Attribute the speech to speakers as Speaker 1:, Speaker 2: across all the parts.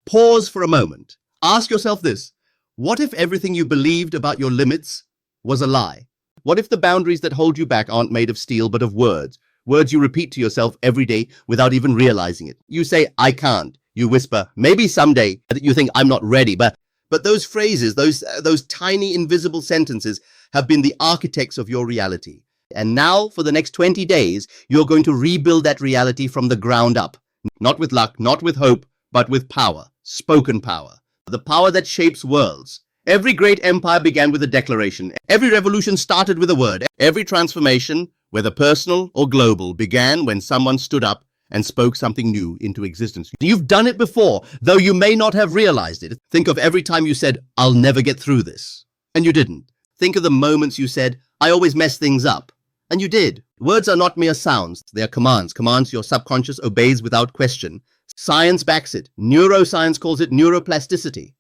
Speaker 1: Pause for a moment. Ask yourself this. What if everything you believed about your limits was a lie? What if the boundaries that hold you back aren't made of steel but of words? Words you repeat to yourself every day without even realizing it. You say, I can't. You whisper, maybe someday. You think, I'm not ready. But those phrases, those tiny invisible sentences have been the architects of your reality. And now, for the next 20 days, you're going to rebuild that reality from the ground up. Not with luck, not with hope, but with power. Spoken power. The power that shapes worlds. Every great empire began with a declaration. Every revolution started with a word. Every transformation, whether personal or global, began when someone stood up and spoke something new into existence. You've done it before, though you may not have realized it. Think of every time you said, I'll never get through this. And you didn't. Think of the moments you said, I always mess things up. And you did. Words are not mere sounds. They are commands. Commands your subconscious obeys without question. Science backs it. Neuroscience calls it neuroplasticity.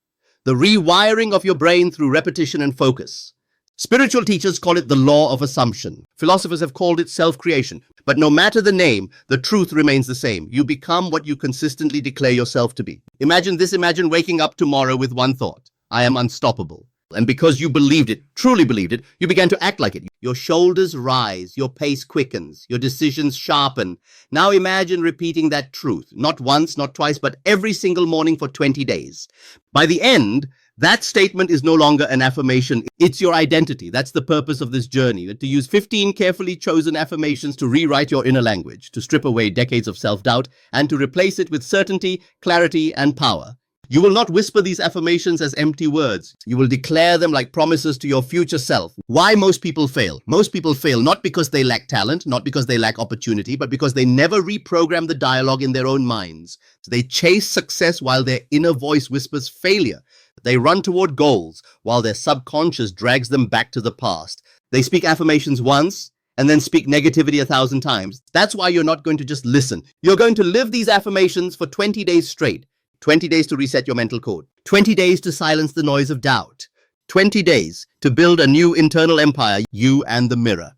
Speaker 1: The rewiring of your brain through repetition and focus. Spiritual teachers call it the law of assumption. Philosophers have called it self-creation. But no matter the name, the truth remains the same. You become what you consistently declare yourself to be. Imagine waking up tomorrow with one thought. I am unstoppable. And because you believed it, truly believed it, you began to act like it. Your shoulders rise, your pace quickens, your decisions sharpen. Now imagine repeating that truth, not once, not twice, but every single morning for 20 days. By the end, that statement is no longer an affirmation. It's your identity. That's the purpose of this journey, to use 15 carefully chosen affirmations to rewrite your inner language, to strip away decades of self-doubt, and to replace it with certainty, clarity, and power. You will not whisper these affirmations as empty words. You will declare them like promises to your future self. Why most people fail? Most people fail not because they lack talent, not because they lack opportunity, but because they never reprogram the dialogue in their own minds. They chase success while their inner voice whispers failure. They run toward goals while their subconscious drags them back to the past. They speak affirmations once and then speak negativity 1,000 times. That's why you're not going to just listen. You're going to live these affirmations for 20 days straight. 20 days to reset your mental code. 20 days to silence the noise of doubt. 20 days to build a new internal empire, you and the mirror.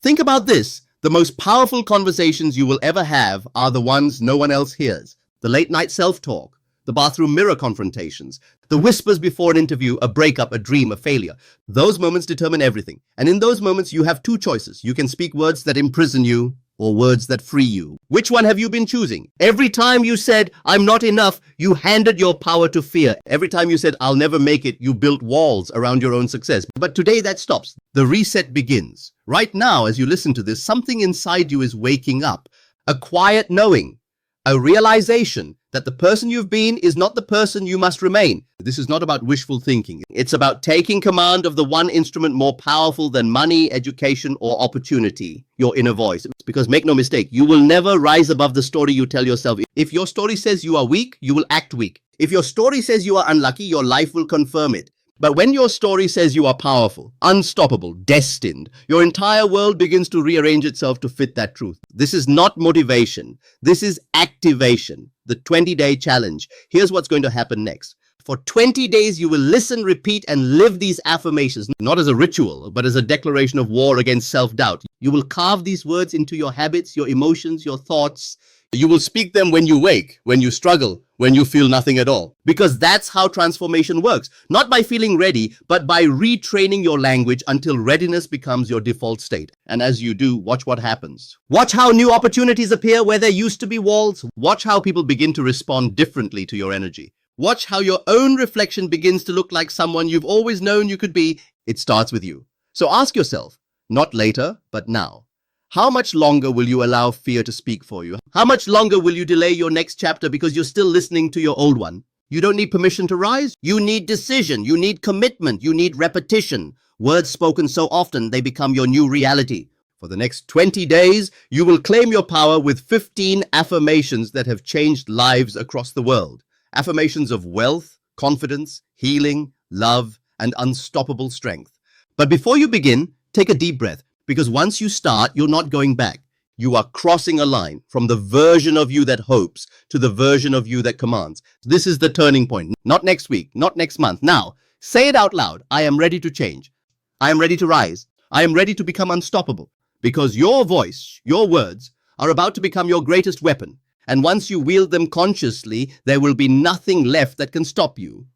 Speaker 1: Think about this. The most powerful conversations you will ever have are the ones no one else hears. The late night self-talk, the bathroom mirror confrontations, the whispers before an interview, a breakup, a dream, a failure. Those moments determine everything. And in those moments, you have two choices. You can speak words that imprison you, or words that free you. Which one have you been choosing? Every time you said, I'm not enough, you handed your power to fear. Every time you said, I'll never make it, you built walls around your own success. But today that stops. The reset begins. Right now, as you listen to this, something inside you is waking up. A quiet knowing, a realization that the person you've been is not the person you must remain. This is not about wishful thinking. It's about taking command of the one instrument more powerful than money, education, or opportunity, your inner voice. Because make no mistake, you will never rise above the story you tell yourself. If your story says you are weak, you will act weak. If your story says you are unlucky, your life will confirm it. But when your story says you are powerful, unstoppable, destined, your entire world begins to rearrange itself to fit that truth. This is not motivation. This is activation. The 20-day challenge. Here's what's going to happen next. For 20 days, you will listen, repeat, and live these affirmations, not as a ritual, but as a declaration of war against self-doubt. You will carve these words into your habits, your emotions, your thoughts. You will speak them when you wake, when you struggle, when you feel nothing at all. Because that's how transformation works. Not by feeling ready, but by retraining your language until readiness becomes your default state. And as you do, watch what happens. Watch how new opportunities appear where there used to be walls. Watch how people begin to respond differently to your energy. Watch how your own reflection begins to look like someone you've always known you could be. It starts with you. So ask yourself, not later, but now. How much longer will you allow fear to speak for you? How much longer will you delay your next chapter because you're still listening to your old one? You don't need permission to rise. You need decision. You need commitment. You need repetition. Words spoken so often, they become your new reality. For the next 20 days, you will claim your power with 15 affirmations that have changed lives across the world. Affirmations of wealth, confidence, healing, love, and unstoppable strength. But before you begin, take a deep breath. Because once you start, you're not going back. You are crossing a line from the version of you that hopes to the version of you that commands. This is the turning point. Not next week, not next month. Now, say it out loud. I am ready to change. I am ready to rise. I am ready to become unstoppable. Because your voice, your words, are about to become your greatest weapon. And once you wield them consciously, there will be nothing left that can stop you.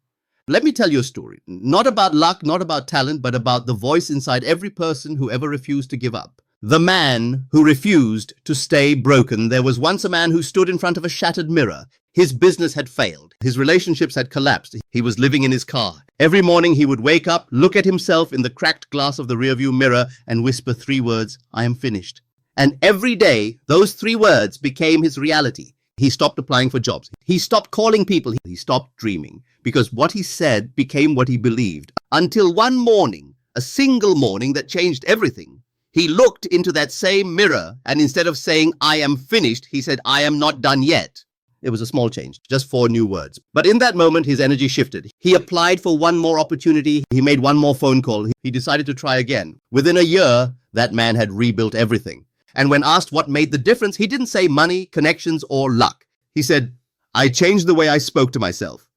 Speaker 1: Let me tell you a story, not about luck, not about talent, but about the voice inside every person who ever refused to give up. The man who refused to stay broken. There was once a man who stood in front of a shattered mirror. His business had failed. His relationships had collapsed. He was living in his car. Every morning he would wake up, look at himself in the cracked glass of the rearview mirror and whisper 3 words, "I am finished." And every day, those 3 words became his reality. He stopped applying for jobs. He stopped calling people. He stopped dreaming because what he said became what he believed. Until one morning, a single morning that changed everything. He looked into that same mirror and instead of saying, "I am finished," he said, "I am not done yet." It was a small change, just 4 new words. But in that moment, his energy shifted. He applied for one more opportunity. He made one more phone call. He decided to try again. Within a year, that man had rebuilt everything. And when asked what made the difference, he didn't say money, connections, or luck. He said, "I changed the way I spoke to myself."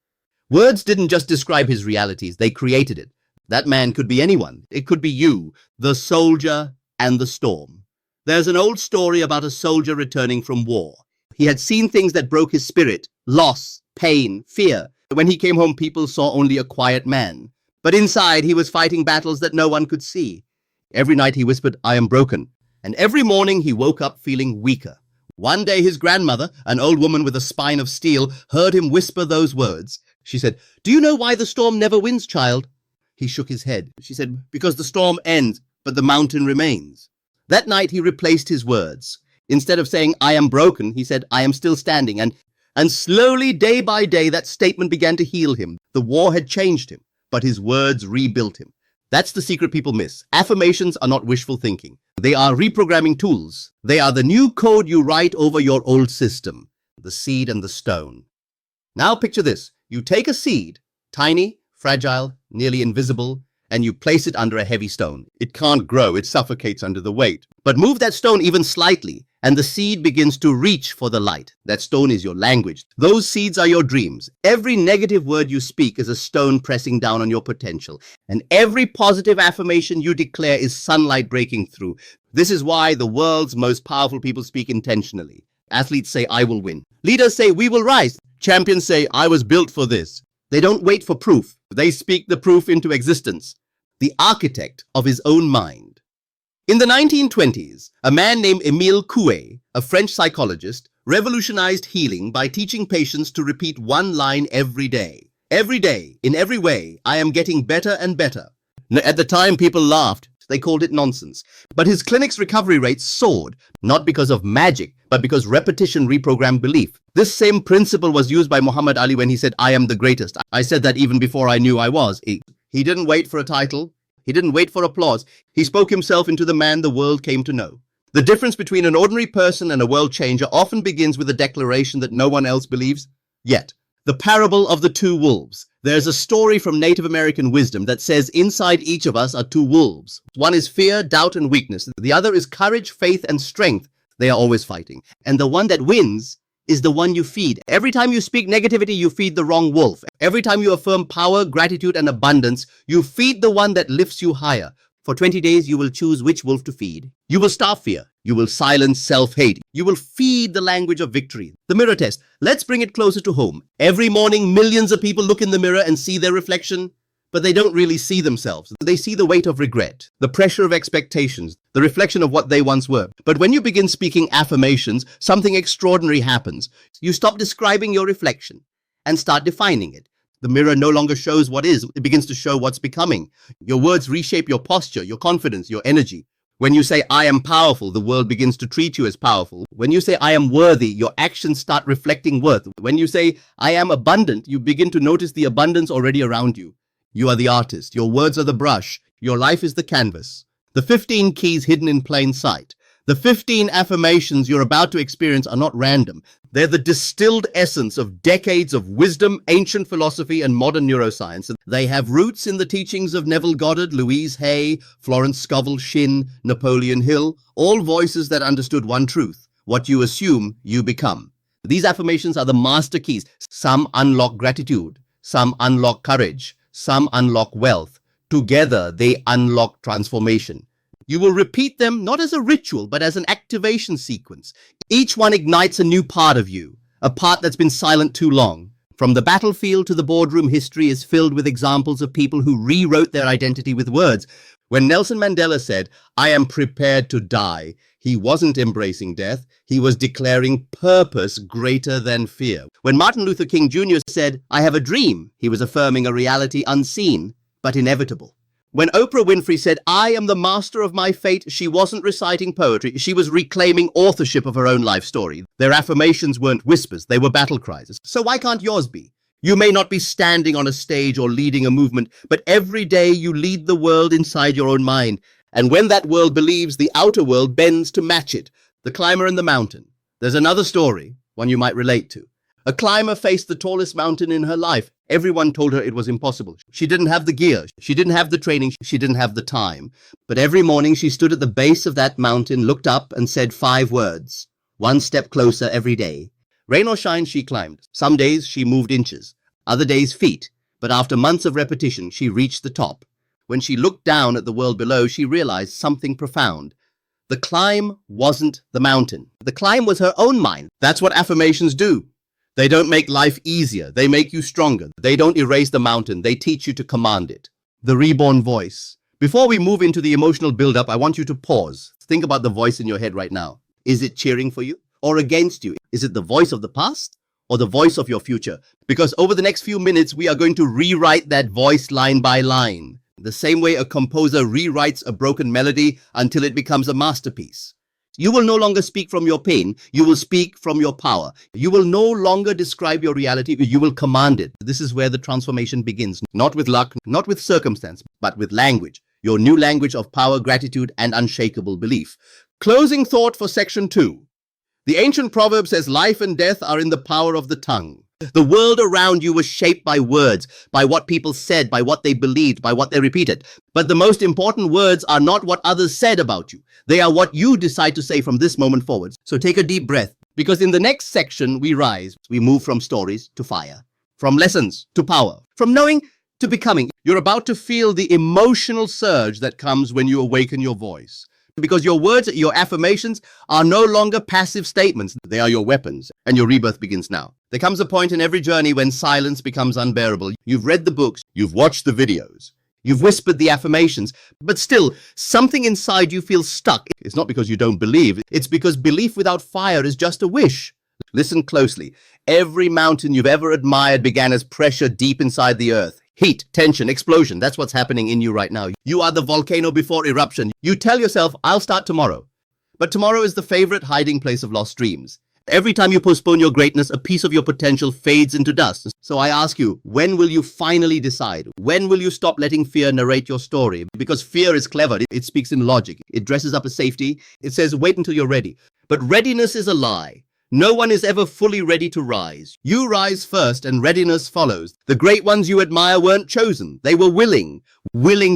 Speaker 1: Words didn't just describe his realities, they created it. That man could be anyone. It could be you, the soldier and the storm. There's an old story about a soldier returning from war. He had seen things that broke his spirit, loss, pain, fear. When he came home, people saw only a quiet man. But inside, he was fighting battles that no one could see. Every night he whispered, "I am broken." And every morning he woke up feeling weaker. One day his grandmother, an old woman with a spine of steel, heard him whisper those words. She said, "Do you know why the storm never wins, child?" He shook his head. She said, "Because the storm ends, but the mountain remains." That night he replaced his words. Instead of saying, "I am broken," he said, "I am still standing." And slowly, day by day, that statement began to heal him. The war had changed him, but his words rebuilt him. That's the secret people miss. Affirmations are not wishful thinking. They are reprogramming tools. They are the new code you write over your old system, the seed and the stone. Now picture this. You take a seed, tiny, fragile, nearly invisible, and you place it under a heavy stone. It can't grow, it suffocates under the weight. But move that stone even slightly, and the seed begins to reach for the light. That stone is your language. Those seeds are your dreams. Every negative word you speak is a stone pressing down on your potential. And every positive affirmation you declare is sunlight breaking through. This is why the world's most powerful people speak intentionally. Athletes say, "I will win." Leaders say, "We will rise." Champions say, "I was built for this." They don't wait for proof. They speak the proof into existence. The architect of his own mind. In the 1920s, a man named Émile Coué, a French psychologist, revolutionized healing by teaching patients to repeat one line every day. Every day, in every way, I am getting better and better. At the time, people laughed. They called it nonsense. But his clinic's recovery rates soared, not because of magic, but because repetition reprogrammed belief. This same principle was used by Muhammad Ali when he said, "I am the greatest." I said that even before I knew I was. He didn't wait for a title. He didn't wait for applause. He spoke himself into the man the world came to know. The difference between an ordinary person and a world changer often begins with a declaration that no one else believes yet. The parable of the 2 wolves. There's a story from Native American wisdom that says inside each of us are 2 wolves. One is fear, doubt, and weakness. The other is courage, faith, and strength. They are always fighting. And the one that wins is the one you feed. Every time you speak negativity, you feed the wrong wolf. Every time you affirm power, gratitude, and abundance, you feed the one that lifts you higher. For 20 days, you will choose which wolf to feed. You will starve fear. You will silence self-hate. You will feed the language of victory. The mirror test. Let's bring it closer to home. Every morning, millions of people look in the mirror and see their reflection, but they don't really see themselves. They see the weight of regret, the pressure of expectations, the reflection of what they once were. But when you begin speaking affirmations, something extraordinary happens. You stop describing your reflection and start defining it. The mirror no longer shows what is, it begins to show what's becoming. Your words reshape your posture, your confidence, your energy. When you say, "I am powerful," the world begins to treat you as powerful. When you say, "I am worthy," your actions start reflecting worth. When you say, "I am abundant," you begin to notice the abundance already around you. You are the artist. Your words are the brush. Your life is the canvas. The 15 keys hidden in plain sight. The 15 affirmations you're about to experience are not random. They're the distilled essence of decades of wisdom, ancient philosophy, and modern neuroscience. They have roots in the teachings of Neville Goddard, Louise Hay, Florence Scovel Shinn, Napoleon Hill, all voices that understood one truth: what you assume, you become. These affirmations are the master keys. Some unlock gratitude, some unlock courage, some unlock wealth. Together, they unlock transformation. You will repeat them not as a ritual, but as an activation sequence. Each one ignites a new part of you, a part that's been silent too long. From the battlefield to the boardroom, history is filled with examples of people who rewrote their identity with words. When Nelson Mandela said, "I am prepared to die," he wasn't embracing death. He was declaring purpose greater than fear. When Martin Luther King Jr. said, "I have a dream," he was affirming a reality unseen but inevitable. When Oprah Winfrey said, "I am the master of my fate," she wasn't reciting poetry. She was reclaiming authorship of her own life story. Their affirmations weren't whispers, they were battle cries. So why can't yours be? You may not be standing on a stage or leading a movement, but every day you lead the world inside your own mind. And when that world believes, the outer world bends to match it. The climber and the mountain. There's another story, one you might relate to. A climber faced the tallest mountain in her life. Everyone told her it was impossible. She didn't have the gear. She didn't have the training. She didn't have the time. But every morning she stood at the base of that mountain, looked up and said 5 words. One step closer every day. Rain or shine, she climbed. Some days she moved inches, other days feet. But after months of repetition, she reached the top. When she looked down at the world below, she realized something profound. The climb wasn't the mountain. The climb was her own mind. That's what affirmations do. They don't make life easier. They make you stronger. They don't erase the mountain. They teach you to command it. The reborn voice. Before we move into the emotional buildup, I want you to pause. Think about the voice in your head right now. Is it cheering for you or against you? Is it the voice of the past or the voice of your future? Because over the next few minutes, we are going to rewrite that voice line by line. The same way a composer rewrites a broken melody until it becomes a masterpiece. You will no longer speak from your pain. You will speak from your power. You will no longer describe your reality. You will command it. This is where the transformation begins. Not with luck, not with circumstance, but with language. Your new language of power, gratitude, and unshakable belief. Closing thought for section 2. The ancient proverb says life and death are in the power of the tongue. The world around you was shaped by words, by what people said, by what they believed, by what they repeated. But the most important words are not what others said about you. They are what you decide to say from this moment forward. So take a deep breath, because in the next section we rise. We move from stories to fire, from lessons to power, from knowing to becoming. You're about to feel the emotional surge that comes when you awaken your voice. Because your words, your affirmations are no longer passive statements. They are your weapons, and your rebirth begins now. There comes a point in every journey when silence becomes unbearable. You've read the books, you've watched the videos, you've whispered the affirmations, but still, something inside you feels stuck. It's not because you don't believe, it's because belief without fire is just a wish. Listen closely. Every mountain you've ever admired began as pressure deep inside the earth. Heat, tension, explosion, that's what's happening in you right now. You are the volcano before eruption. You tell yourself, I'll start tomorrow. But tomorrow is the favorite hiding place of lost dreams. Every time you postpone your greatness, a piece of your potential fades into dust. So I ask you, when will you finally decide? When will you stop letting fear narrate your story? Because fear is clever. It speaks in logic. It dresses up as safety. It says, wait until you're ready. But readiness is a lie. No one is ever fully ready to rise. You rise first and readiness follows. The great ones you admire weren't chosen. They were willing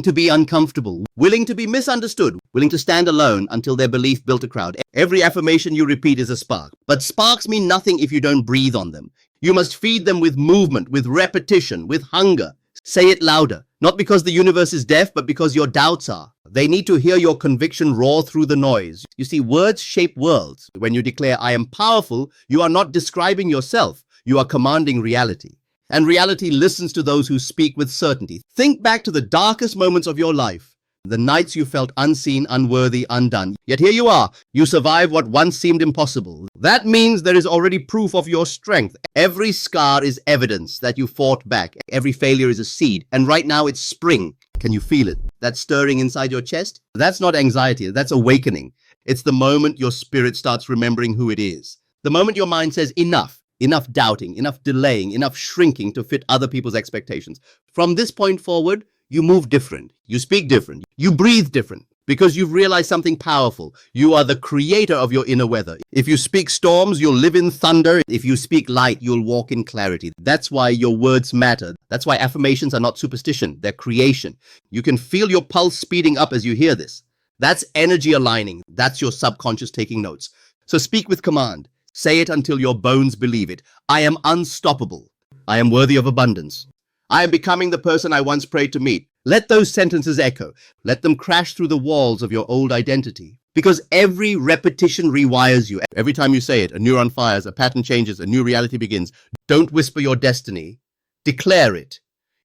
Speaker 1: to be uncomfortable, willing to be misunderstood, willing to stand alone until their belief built a crowd. Every affirmation you repeat is a spark. But sparks mean nothing if you don't breathe on them. You must feed them with movement, with repetition, with hunger. Say it louder, not because the universe is deaf, but because your doubts are. They need to hear your conviction roar through the noise. You see, words shape worlds. When you declare, I am powerful, you are not describing yourself. You are commanding reality. And reality listens to those who speak with certainty. Think back to the darkest moments of your life. The nights you felt unseen, unworthy, undone. Yet here you are. You survived what once seemed impossible. That means there is already proof of your strength. Every scar is evidence that you fought back. Every failure is a seed. And right now it's spring. Can you feel it? That stirring inside your chest? That's not anxiety. That's awakening. It's the moment your spirit starts remembering who it is. The moment your mind says enough. Enough doubting, enough delaying, enough shrinking to fit other people's expectations. From this point forward, you move different. You speak different. You breathe different. Because you've realized something powerful. You are the creator of your inner weather. If you speak storms, you'll live in thunder. If you speak light, you'll walk in clarity. That's why your words matter. That's why affirmations are not superstition. They're creation. You can feel your pulse speeding up as you hear this. That's energy aligning. That's your subconscious taking notes. So speak with command. Say it until your bones believe it. I am unstoppable. I am worthy of abundance. I am becoming the person I once prayed to meet. Let those sentences echo. Let them crash through the walls of your old identity. Because every repetition rewires you. Every time you say it, a neuron fires, a pattern changes, a new reality begins. Don't whisper your destiny. Declare it.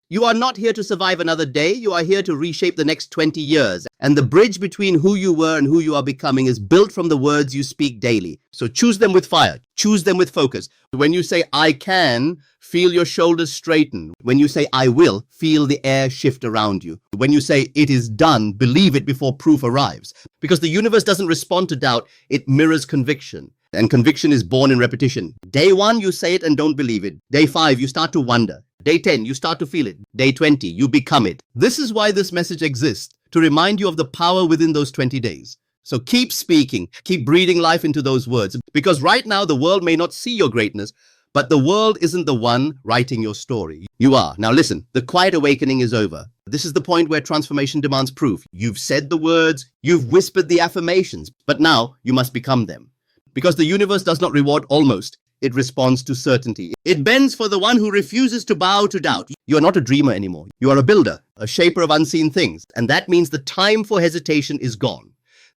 Speaker 1: You are not here to survive another day. You are here to reshape the next 20 years. And the bridge between who you were and who you are becoming is built from the words you speak daily. So choose them with fire. Choose them with focus. When you say, I can, feel your shoulders straighten. When you say, I will, feel the air shift around you. When you say, it is done, believe it before proof arrives. Because the universe doesn't respond to doubt. It mirrors conviction. And conviction is born in repetition. Day 1, you say it and don't believe it. Day 5, you start to wonder. Day 10, you start to feel it. Day 20, you become it. This is why this message exists, to remind you of the power within those 20 days. So keep speaking, keep breathing life into those words, because right now the world may not see your greatness, but the world isn't the one writing your story. You are. Now listen, the quiet awakening is over. This is the point where transformation demands proof. You've said the words, you've whispered the affirmations, but now you must become them. Because the universe does not reward almost. It responds to certainty. It bends for the one who refuses to bow to doubt. You are not a dreamer anymore. You are a builder, a shaper of unseen things. And that means the time for hesitation is gone.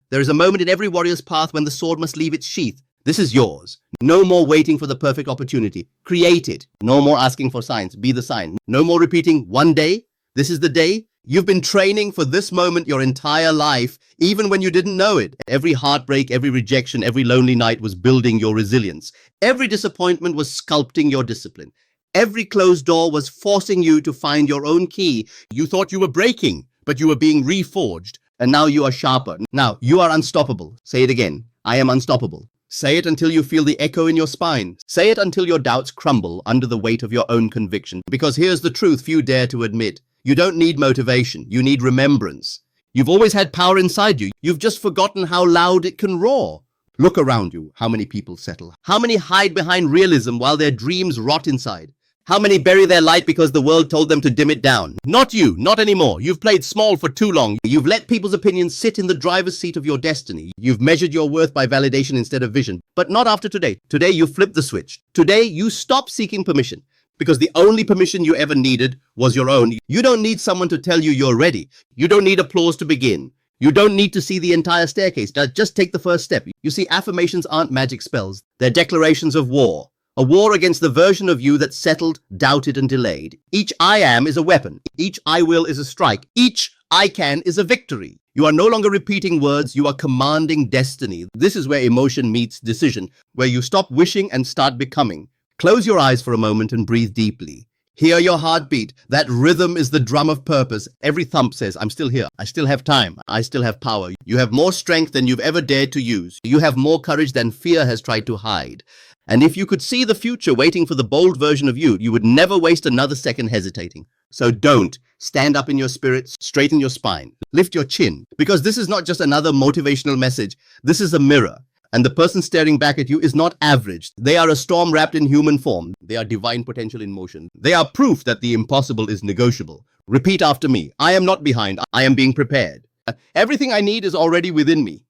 Speaker 1: There is a moment in every warrior's path when the sword must leave its sheath. This is yours. No more waiting for the perfect opportunity. Create it. No more asking for signs. Be the sign. No more repeating one day. This is the day. You've been training for this moment your entire life, even when you didn't know it. Every heartbreak, every rejection, every lonely night was building your resilience. Every disappointment was sculpting your discipline. Every closed door was forcing you to find your own key. You thought you were breaking, but you were being reforged. And now you are sharper. Now you are unstoppable. Say it again. I am unstoppable. Say it until you feel the echo in your spine. Say it until your doubts crumble under the weight of your own conviction. Because here's the truth few dare to admit. You don't need motivation. You need remembrance. You've always had power inside you. You've just forgotten how loud it can roar. Look around you. How many people settle? How many hide behind realism while their dreams rot inside? How many bury their light because the world told them to dim it down? Not you, not anymore. You've played small for too long. You've let people's opinions sit in the driver's seat of your destiny. You've measured your worth by validation instead of vision. But not after today. Today you flip the switch. Today you stop seeking permission. Because the only permission you ever needed was your own. You don't need someone to tell you you're ready. You don't need applause to begin. You don't need to see the entire staircase. Just take the first step. You see, affirmations aren't magic spells. They're declarations of war. A war against the version of you that settled, doubted, and delayed. Each I am is a weapon. Each I will is a strike. Each I can is a victory. You are no longer repeating words. You are commanding destiny. This is where emotion meets decision, where you stop wishing and start becoming. Close your eyes for a moment and breathe deeply. Hear your heartbeat. That rhythm is the drum of purpose. Every thump says, I'm still here. I still have time. I still have power. You have more strength than you've ever dared to use. You have more courage than fear has tried to hide. And if you could see the future waiting for the bold version of you, you would never waste another second hesitating. So don't. Stand up in your spirit, straighten your spine, lift your chin. Because this is not just another motivational message. This is a mirror. And the person staring back at you is not average. They are a storm wrapped in human form. They are divine potential in motion. They are proof that the impossible is negotiable. Repeat after me. I am not behind. I am being prepared. Everything I need is already within me.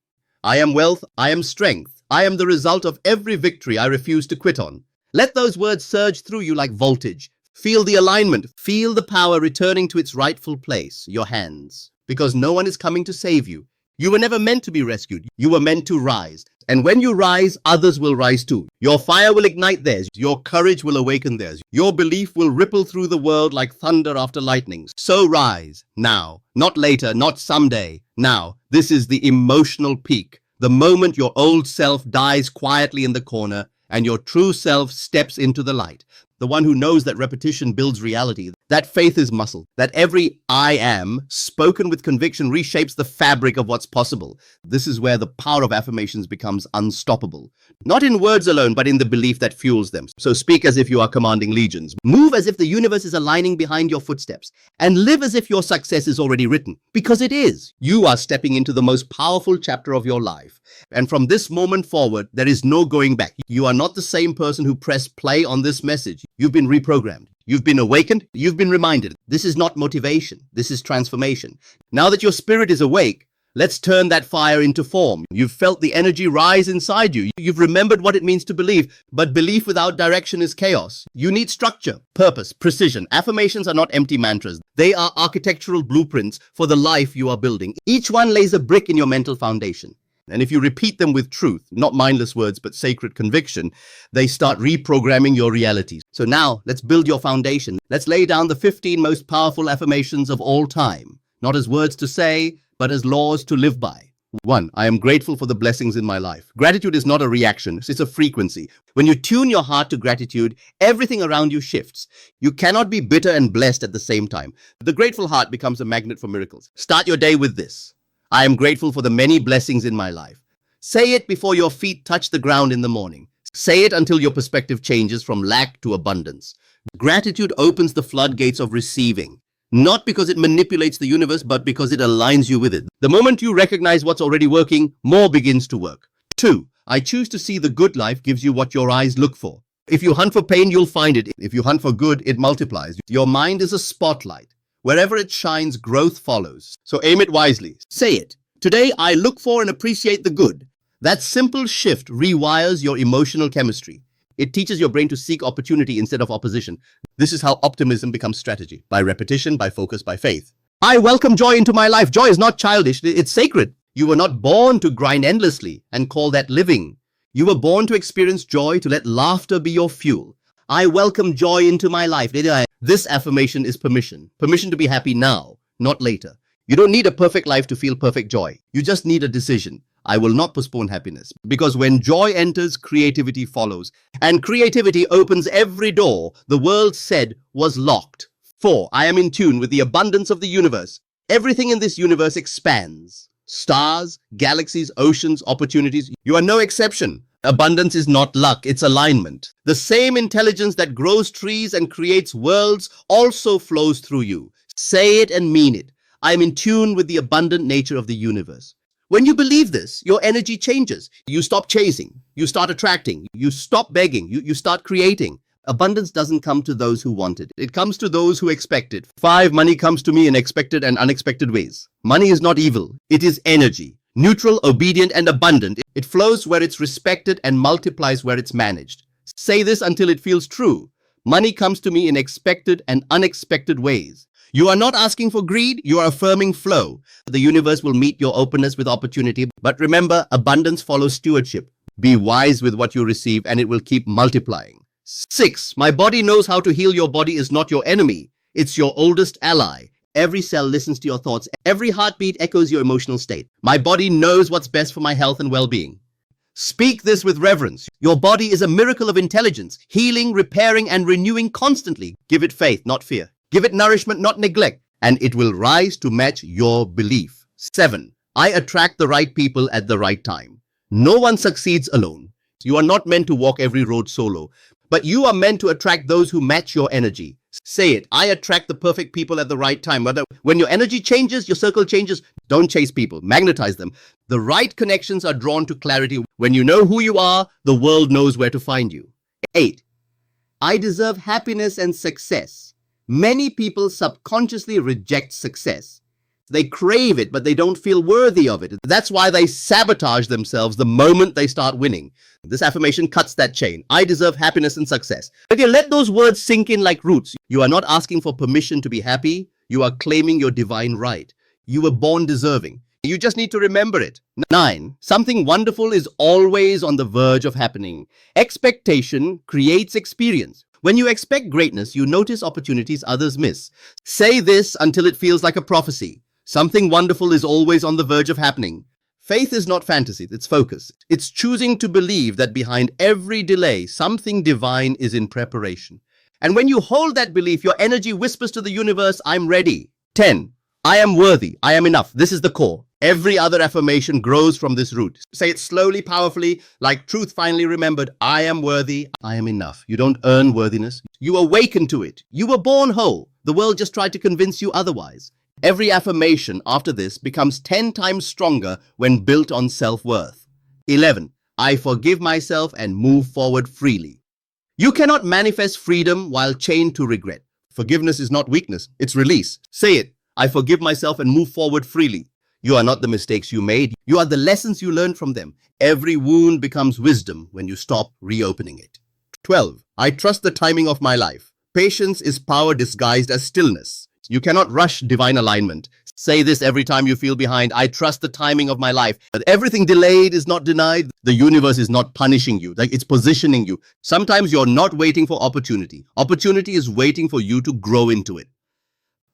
Speaker 1: I am wealth. I am strength. I am the result of every victory I refuse to quit on. Let those words surge through you like voltage. Feel the alignment. Feel the power returning to its rightful place, your hands. Because no one is coming to save you. You were never meant to be rescued. You were meant to rise. And when you rise, others will rise too. Your fire will ignite theirs. Your courage will awaken theirs. Your belief will ripple through the world like thunder after lightning. So rise now, not later, not someday. Now, this is the emotional peak. The moment your old self dies quietly in the corner and your true self steps into the light. The one who knows that repetition builds reality, that faith is muscle, that every I am, spoken with conviction, reshapes the fabric of what's possible. This is where the power of affirmations becomes unstoppable. Not in words alone, but in the belief that fuels them. So speak as if you are commanding legions. Move as if the universe is aligning behind your footsteps. And live as if your success is already written. Because it is. You are stepping into the most powerful chapter of your life. And from this moment forward, there is no going back. You are not the same person who pressed play on this message. You've been reprogrammed. You've been awakened. You've been reminded. This is not motivation. This is transformation. Now that your spirit is awake, Let's turn that fire into form. You've felt the energy rise inside you. You've remembered what it means to believe, but belief without direction is chaos. You need structure, purpose, precision. Affirmations are not empty mantras. They are architectural blueprints for the life you are building. Each one lays a brick in your mental foundation. And if you repeat them with truth, not mindless words, but sacred conviction, they start reprogramming your reality. So now, let's build your foundation. Let's lay down the 15 most powerful affirmations of all time. Not as words to say, but as laws to live by. 1. I am grateful for the blessings in my life. Gratitude is not a reaction, it's a frequency. When you tune your heart to gratitude, everything around you shifts. You cannot be bitter and blessed at the same time. The grateful heart becomes a magnet for miracles. Start your day with this. I am grateful for the many blessings in my life. Say it before your feet touch the ground in the morning. Say it until your perspective changes from lack to abundance. Gratitude opens the floodgates of receiving. Not because it manipulates the universe, but because it aligns you with it. The moment you recognize what's already working, more begins to work. 2. I choose to see the good life gives you what your eyes look for. If you hunt for pain, you'll find it. If you hunt for good, it multiplies. Your mind is a spotlight. Wherever it shines, growth follows. So aim it wisely. Say it. Today, I look for and appreciate the good. That simple shift rewires your emotional chemistry. It teaches your brain to seek opportunity instead of opposition. This is how optimism becomes strategy. By repetition, by focus, by faith. I welcome joy into my life. Joy is not childish, it's sacred. You were not born to grind endlessly and call that living. You were born to experience joy, to let laughter be your fuel. I welcome joy into my life. This affirmation is permission. Permission to be happy now, not later. You don't need a perfect life to feel perfect joy. You just need a decision. I will not postpone happiness. Because when joy enters, creativity follows. And creativity opens every door the world said was locked. 4. I am in tune with the abundance of the universe. Everything in this universe expands. Stars, galaxies, oceans, opportunities. You are no exception. Abundance is not luck, it's alignment. The same intelligence that grows trees and creates worlds also flows through you. Say it and mean it. I am in tune with the abundant nature of the universe. When you believe this, your energy changes. You stop chasing. You start attracting. You stop begging. You start creating. Abundance doesn't come to those who want it. It comes to those who expect it. 5. Money comes to me in expected and unexpected ways. Money is not evil. It is energy. Neutral, obedient, and abundant. It flows where it's respected and multiplies where it's managed. Say this until it feels true. Money comes to me in expected and unexpected ways. You are not asking for greed, you are affirming flow. The universe will meet your openness with opportunity. But remember, abundance follows stewardship. Be wise with what you receive and it will keep multiplying. 6. My body knows how to heal. Your body is not your enemy. It's your oldest ally. Every cell listens to your thoughts. Every heartbeat echoes your emotional state. My body knows what's best for my health and well-being. Speak this with reverence. Your body is a miracle of intelligence, healing, repairing, and renewing constantly. Give it faith, not fear. Give it nourishment, not neglect, and it will rise to match your belief. 7. I attract the right people at the right time. No one succeeds alone. You are not meant to walk every road solo, but you are meant to attract those who match your energy. Say it. I attract the perfect people at the right time. When your energy changes, your circle changes. Don't chase people. Magnetize them. The right connections are drawn to clarity. When you know who you are, the world knows where to find you. 8. I deserve happiness and success. Many people subconsciously reject success. They crave it, but they don't feel worthy of it. That's why they sabotage themselves the moment they start winning. This affirmation cuts that chain. I deserve happiness and success. But you let those words sink in like roots. You are not asking for permission to be happy. You are claiming your divine right. You were born deserving. You just need to remember it. 9. Something wonderful is always on the verge of happening. Expectation creates experience. When you expect greatness, you notice opportunities others miss. Say this until it feels like a prophecy. Something wonderful is always on the verge of happening. Faith is not fantasy, it's focus. It's choosing to believe that behind every delay, something divine is in preparation. And when you hold that belief, your energy whispers to the universe, I'm ready. 10. I am worthy. I am enough. This is the core. Every other affirmation grows from this root. Say it slowly, powerfully, like truth finally remembered. I am worthy. I am enough. You don't earn worthiness. You awaken to it. You were born whole. The world just tried to convince you otherwise. Every affirmation after this becomes 10 times stronger when built on self-worth. 11. I forgive myself and move forward freely. You cannot manifest freedom while chained to regret. Forgiveness is not weakness. It's release. Say it. I forgive myself and move forward freely. You are not the mistakes you made. You are the lessons you learned from them. Every wound becomes wisdom when you stop reopening it. 12. I trust the timing of my life. Patience is power disguised as stillness. You cannot rush divine alignment. Say this every time you feel behind. I trust the timing of my life. But everything delayed is not denied. The universe is not punishing you. Like, it's positioning you. Sometimes you're not waiting for opportunity. Opportunity is waiting for you to grow into it.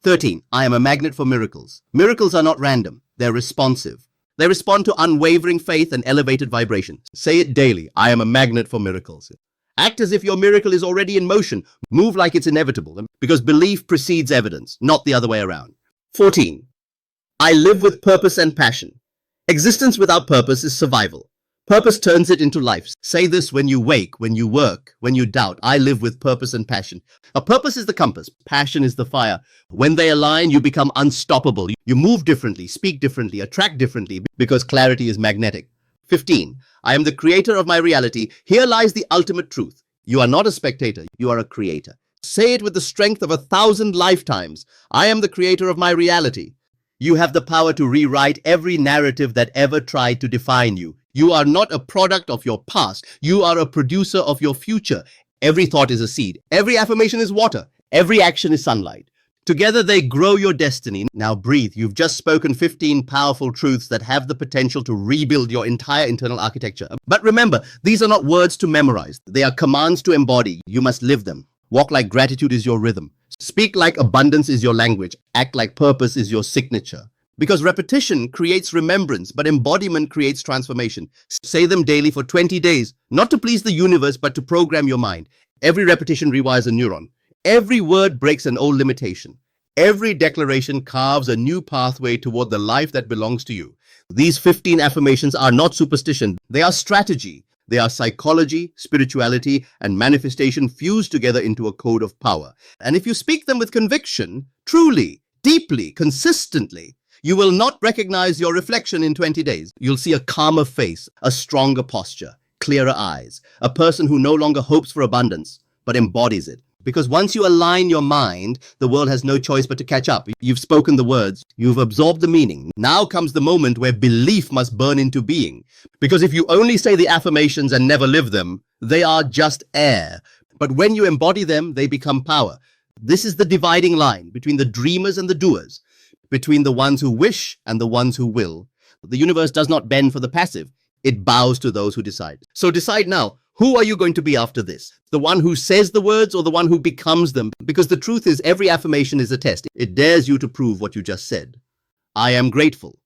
Speaker 1: 13. I am a magnet for miracles. Miracles are not random. They're responsive. They respond to unwavering faith and elevated vibration. Say it daily. I am a magnet for miracles. Act as if your miracle is already in motion. Move like it's inevitable, because belief precedes evidence, not the other way around. 14. I live with purpose and passion. Existence without purpose is survival. Purpose turns it into life. Say this when you wake, when you work, when you doubt. I live with purpose and passion. A purpose is the compass. Passion is the fire. When they align, you become unstoppable. You move differently, speak differently, attract differently, because clarity is magnetic. 15. I am the creator of my reality. Here lies the ultimate truth. You are not a spectator. You are a creator. Say it with the strength of 1,000 lifetimes. I am the creator of my reality. You have the power to rewrite every narrative that ever tried to define you. You are not a product of your past. You are a producer of your future. Every thought is a seed. Every affirmation is water. Every action is sunlight. Together they grow your destiny. Now breathe. You've just spoken 15 powerful truths that have the potential to rebuild your entire internal architecture. But remember, these are not words to memorize. They are commands to embody. You must live them. Walk like gratitude is your rhythm. Speak like abundance is your language. Act like purpose is your signature. Because repetition creates remembrance, but embodiment creates transformation. Say them daily for 20 days, not to please the universe, but to program your mind. Every repetition rewires a neuron. Every word breaks an old limitation. Every declaration carves a new pathway toward the life that belongs to you. These 15 affirmations are not superstition. They are strategy. They are psychology, spirituality, and manifestation fused together into a code of power. And if you speak them with conviction, truly, deeply, consistently, you will not recognize your reflection in 20 days. You'll see a calmer face, a stronger posture, clearer eyes, a person who no longer hopes for abundance, but embodies it. Because once you align your mind, the world has no choice but to catch up. You've spoken the words, you've absorbed the meaning. Now comes the moment where belief must burn into being. Because if you only say the affirmations and never live them, they are just air. But when you embody them, they become power. This is the dividing line between the dreamers and the doers, between the ones who wish and the ones who will. The universe does not bend for the passive. It bows to those who decide. So decide now. Who are you going to be after this? The one who says the words or the one who becomes them? Because the truth is, every affirmation is a test. It dares you to prove what you just said. I am grateful.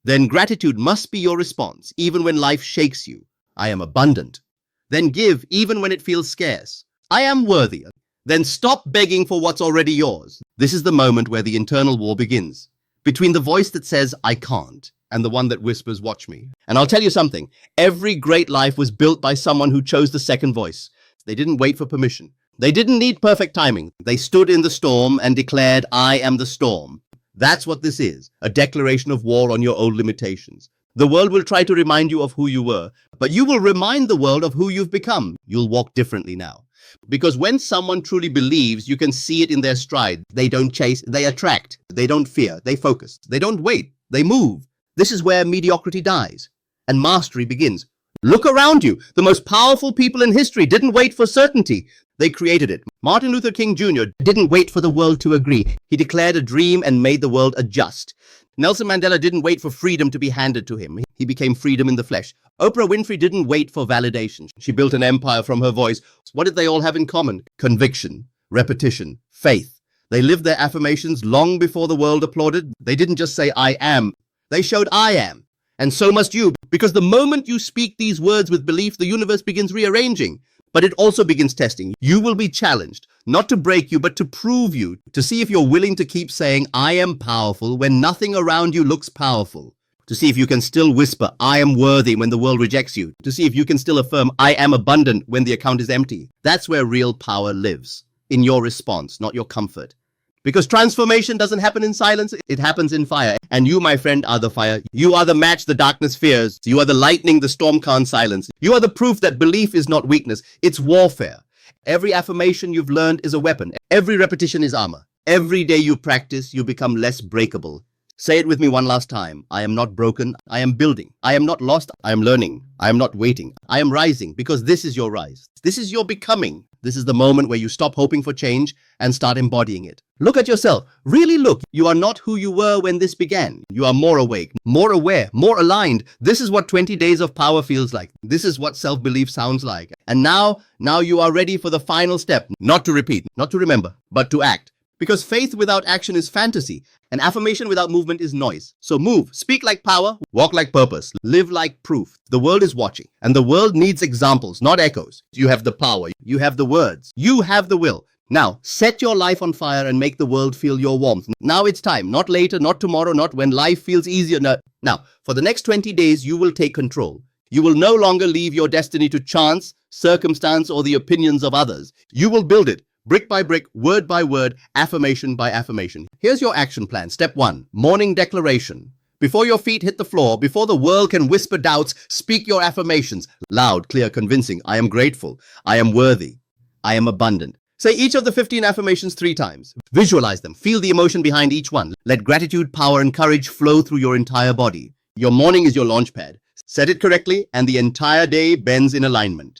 Speaker 1: Then gratitude must be your response, even when life shakes you. I am abundant. Then give, even when it feels scarce. I am worthy. Then stop begging for what's already yours. This is the moment where the internal war begins, between the voice that says, I can't, and the one that whispers, watch me. And I'll tell you something, every great life was built by someone who chose the second voice. They didn't wait for permission. They didn't need perfect timing. They stood in the storm and declared, I am the storm. That's what this is, a declaration of war on your old limitations. The world will try to remind you of who you were, but you will remind the world of who you've become. You'll walk differently now. Because when someone truly believes, you can see it in their stride. They don't chase, they attract. They don't fear, they focus. They don't wait, they move. This is where mediocrity dies and mastery begins. Look around you. The most powerful people in history didn't wait for certainty. They created it. Martin Luther King Jr. didn't wait for the world to agree. He declared a dream and made the world adjust. Nelson Mandela didn't wait for freedom to be handed to him. He became freedom in the flesh. Oprah Winfrey didn't wait for validation. She built an empire from her voice. What did they all have in common? Conviction, repetition, faith. They lived their affirmations long before the world applauded. They didn't just say, I am. They showed I am. And so must you. Because the moment you speak these words with belief, the universe begins rearranging. But it also begins testing. You will be challenged, not to break you, but to prove you, to see if you're willing to keep saying, I am powerful when nothing around you looks powerful. To see if you can still whisper, I am worthy when the world rejects you. To see if you can still affirm, I am abundant when the account is empty. That's where real power lives, in your response, not your comfort. Because transformation doesn't happen in silence, it happens in fire. And you, my friend, are the fire. You are the match the darkness fears. You are the lightning the storm can't silence. You are the proof that belief is not weakness, it's warfare. Every affirmation you've learned is a weapon. Every repetition is armor. Every day you practice, you become less breakable. Say it with me one last time. I am not broken. I am building. I am not lost. I am learning. I am not waiting. I am rising, because this is your rise. This is your becoming. This is the moment where you stop hoping for change and start embodying it. Look at yourself. Really look. You are not who you were when this began. You are more awake, more aware, more aligned. This is what 20 days of power feels like. This is what self-belief sounds like. And now you are ready for the final step. Not to repeat, not to remember, but to act. Because faith without action is fantasy, and affirmation without movement is noise. So move, speak like power, walk like purpose, live like proof. The world is watching, and the world needs examples, not echoes. You have the power, you have the words, you have the will. Now, set your life on fire and make the world feel your warmth. Now it's time, not later, not tomorrow, not when life feels easier. No. Now, for the next 20 days, you will take control. You will no longer leave your destiny to chance, circumstance, or the opinions of others. You will build it. Brick by brick, word by word, affirmation by affirmation. Here's your action plan. Step 1, morning declaration. Before your feet hit the floor, before the world can whisper doubts, speak your affirmations. Loud, clear, convincing. I am grateful. I am worthy. I am abundant. Say each of the 15 affirmations 3 times. Visualize them. Feel the emotion behind each one. Let gratitude, power, and courage flow through your entire body. Your morning is your launch pad. Set it correctly, and the entire day bends in alignment.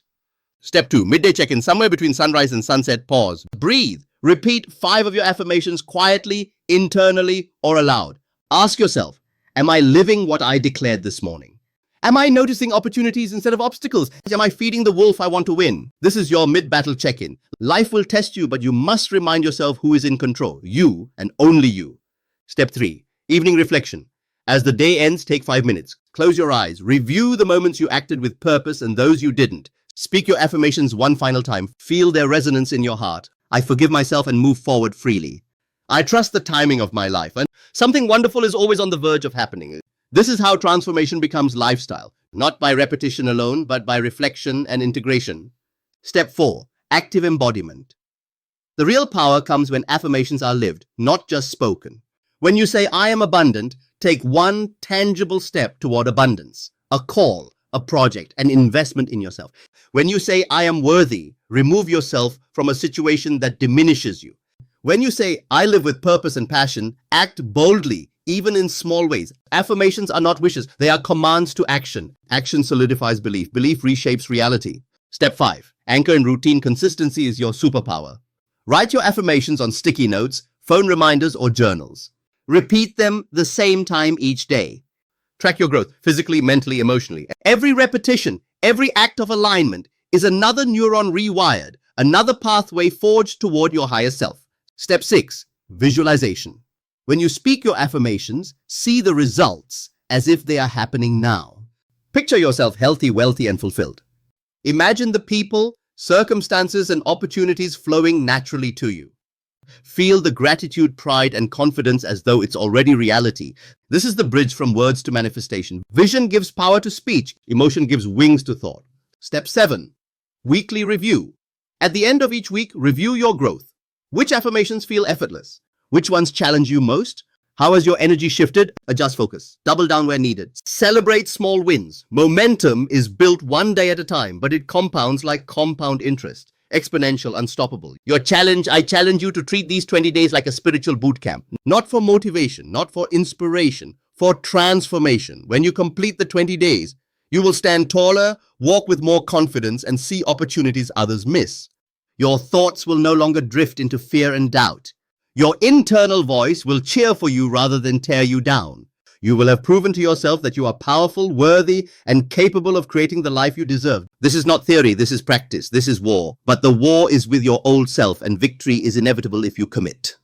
Speaker 1: Step 2, midday check-in. Somewhere between sunrise and sunset, pause. Breathe. Repeat 5 of your affirmations quietly, internally, or aloud. Ask yourself, am I living what I declared this morning? Am I noticing opportunities instead of obstacles? Am I feeding the wolf I want to win? This is your mid-battle check-in. Life will test you, but you must remind yourself who is in control. You and only you. Step 3, evening reflection. As the day ends, take 5 minutes. Close your eyes. Review the moments you acted with purpose and those you didn't. Speak your affirmations one final time. Feel their resonance in your heart. I forgive myself and move forward freely. I trust the timing of my life, and something wonderful is always on the verge of happening. This is how transformation becomes lifestyle, not by repetition alone, but by reflection and integration. Step 4, active embodiment. The real power comes when affirmations are lived, not just spoken. When you say, I am abundant, take one tangible step toward abundance. A call, a project, an investment in yourself. When you say, I am worthy, remove yourself from a situation that diminishes you. When you say, I live with purpose and passion, act boldly, even in small ways. Affirmations are not wishes. They are commands to action. Action solidifies belief. Belief reshapes reality. Step 5, anchor in routine. Consistency is your superpower. Write your affirmations on sticky notes, phone reminders, or journals. Repeat them the same time each day. Track your growth physically, mentally, emotionally. Every repetition, every act of alignment is another neuron rewired, another pathway forged toward your higher self. Step 6, visualization. When you speak your affirmations, see the results as if they are happening now. Picture yourself healthy, wealthy, and fulfilled. Imagine the people, circumstances, and opportunities flowing naturally to you. Feel the gratitude, pride, and confidence as though it's already reality. This is the bridge from words to manifestation. Vision gives power to speech. Emotion gives wings to thought. Step 7, weekly review. At the end of each week, review your growth. Which affirmations feel effortless? Which ones challenge you most? How has your energy shifted? Adjust focus. Double down where needed. Celebrate small wins. Momentum is built one day at a time, but it compounds like compound interest. Exponential, unstoppable. I challenge you to treat these 20 days like a spiritual boot camp. Not for motivation, not for inspiration, for transformation. When you complete the 20 days, you will stand taller, walk with more confidence, and see opportunities others miss. Your thoughts will no longer drift into fear and doubt. Your internal voice will cheer for you rather than tear you down. You will have proven to yourself that you are powerful, worthy, and capable of creating the life you deserve. This is not theory, this is practice, this is war. But the war is with your old self, and victory is inevitable if you commit.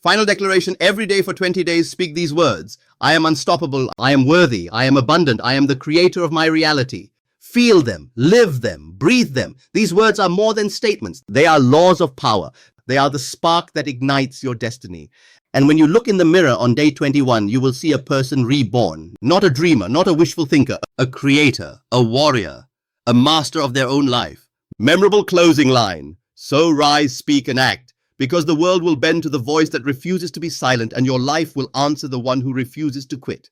Speaker 1: Final declaration, every day for 20 days, speak these words. I am unstoppable, I am worthy, I am abundant, I am the creator of my reality. Feel them, live them, breathe them. These words are more than statements. They are laws of power. They are the spark that ignites your destiny. And when you look in the mirror on day 21, you will see a person reborn, not a dreamer, not a wishful thinker, a creator, a warrior, a master of their own life. Memorable closing line. So rise, speak, and act, because the world will bend to the voice that refuses to be silent, and your life will answer the one who refuses to quit.